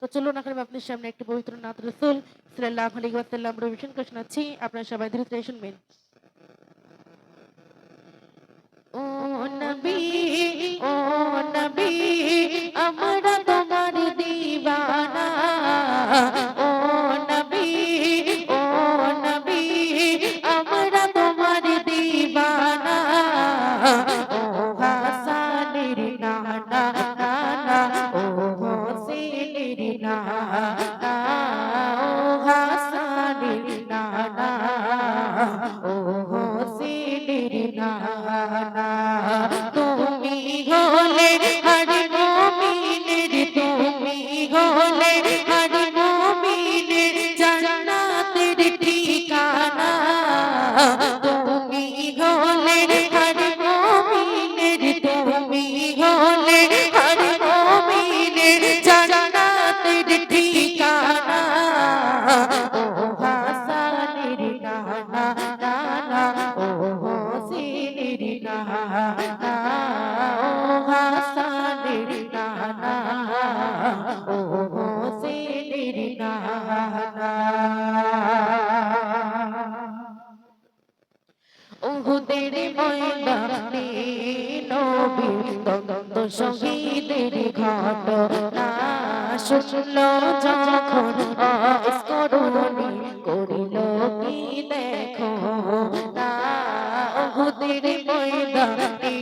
তো চলুন এখন আমি আপনার সামনে একটি পবিত্র নাত রাসূল সাল্লাল্লাহু আলাইহি ওয়াসাল্লাম পরিবেশন করে শোনাচ্ছি। আপনারা সবাই ধীরে ধীরে শুনবেন। ও নবী, ও নবী, আমরা তোমার দিওয়ানা। ও নবী, ও নবী, আমরা তোমার দিওয়ানা। ও হাসানের নানা নানা, ও হোসেনের নানা, ও হাসানের নানা, ও হোসেনের নানা। তুমি হলে হর মুমিনের, তুমি হলে হর মুমিনের জান্নাতের ঠিকানা। তুমি হলে হর মুমিনের, তুমি হলে হর মুমিনের জান্নাতের ঠিকানা। ও হাসানের নানা নানা, ও হোসেনের নানা, ও হাসানের নানা, ও হোসেনের নানা। উহুদের ময়দানে নবী দন্ত শহীদের ঘটনা শুনলো যখন অস্করণী করিল কি দেখো না। উহুদের ময়দানে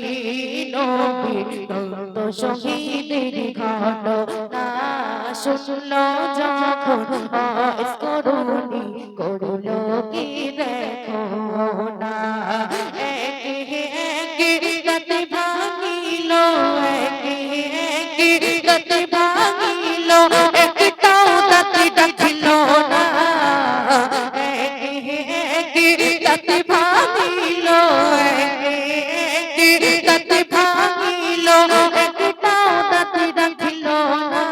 নবী দন্ত শহীদের ঘটনা শুনলো যখন অস্করণী করিল কি দেখো না। একে একে রাতে ভাঙিল, একে একে রাতে ভাঙিল, একটাও দাঁতে ডাকিল না। একে একে রাতে ভাঙিল, একে একে রাতে ভাঙিল, একটাও দাঁতে ডাকিল না।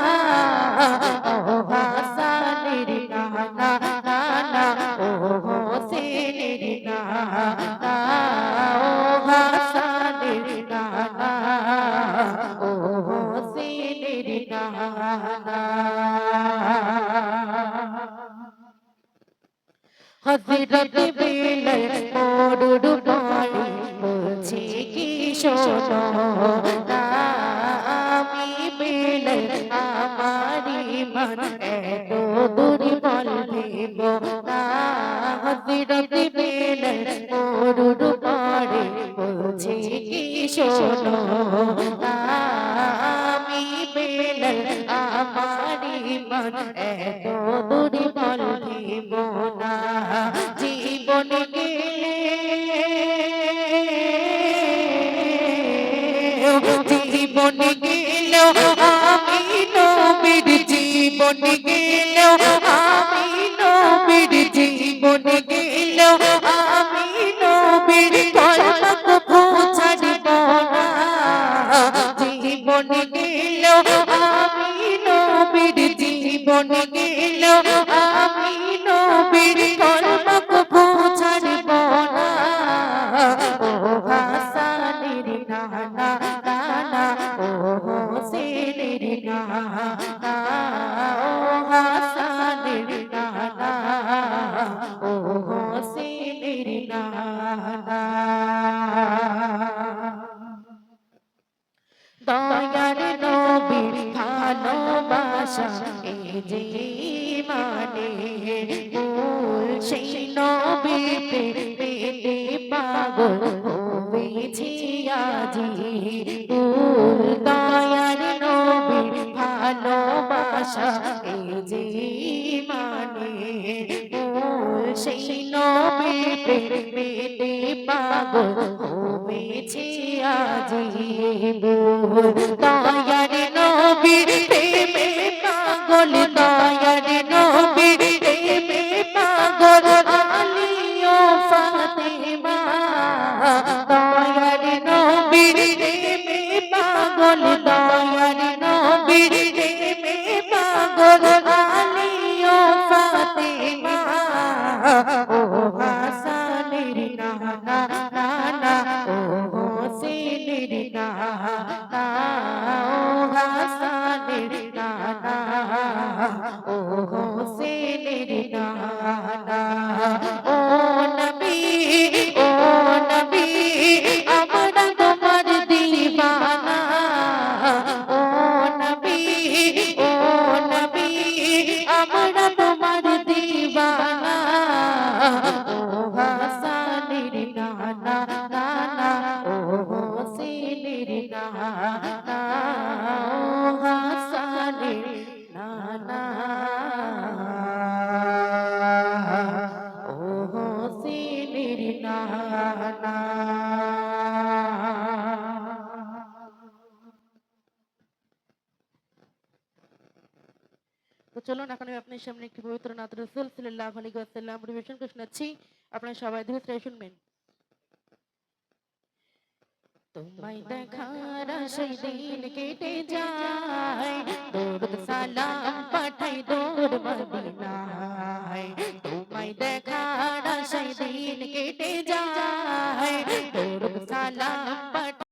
ও হাসানের নানা নানা, ও হোসেনের নানা, ও হাসানের নানা, ও হোসেনের নানা। হযরত বেলাল মরুর পানি বলছি কি শোনো না। আমি বেলাল আমার ঈমান এত দুর্বল ভেব না। হযরত বেলাল মরুর পানি বলছি কি শোনো না। আমি বেলাল আমার ঈমান এত দুর্বল ভেব না। জীবন গেলে, জীবন গেল আমি নবীর, জীবন গেল আমি নবীর, জীবন গেল আমি নবীর কলমক পৌঁছাব না। জীবন গেল আমি নবীর, জীবন গেল আমি নবীর কলমক পৌঁছাব না। ও হাসানের নানা নানা, ও হোসেনের নানা, ও হাসানের নানা, ও হোসেনের নানা। দয়ার নবীর ভালোবাসা এই যে মানে মূল, সেই নবীর প্রেমে পাগল হয়েছি আজি মূল। দয়ার নবীর ভালোবাসা এই যে মানে মূল, সেই নবীর প্রেমে পাগল হয়েছি আজি মূল। দয়ার নবীর প্রেমে পাগল, দয়ার নবীর প্রেমে পাগল আলী ও ফাতেমা। দয়ার নবীর প্রেমে পাগল, দয়ার নবীর প্রেমে পাগল আলী ও ফাতেমা। ও হাসানের নানা নানা, ও হোসেনের নানা, ও তো চলুন এখন আমি আপনার সামনে একটি পবিত্র নাত রাসূল সাল্লাল্লাহু আলাইহি ওয়াসাল্লাম পরিবেশন করে শোনাচ্ছি, আপনারা সবাই ধীরে ধীরে শুনবেন। তোমায় দেখার আশায় দিন কেটে যায়, দরুদ সালাম পাঠাই দূর মদিনায়। তোমায় দেখার আশায় দিন কেটে যায়, দরুদ সালাম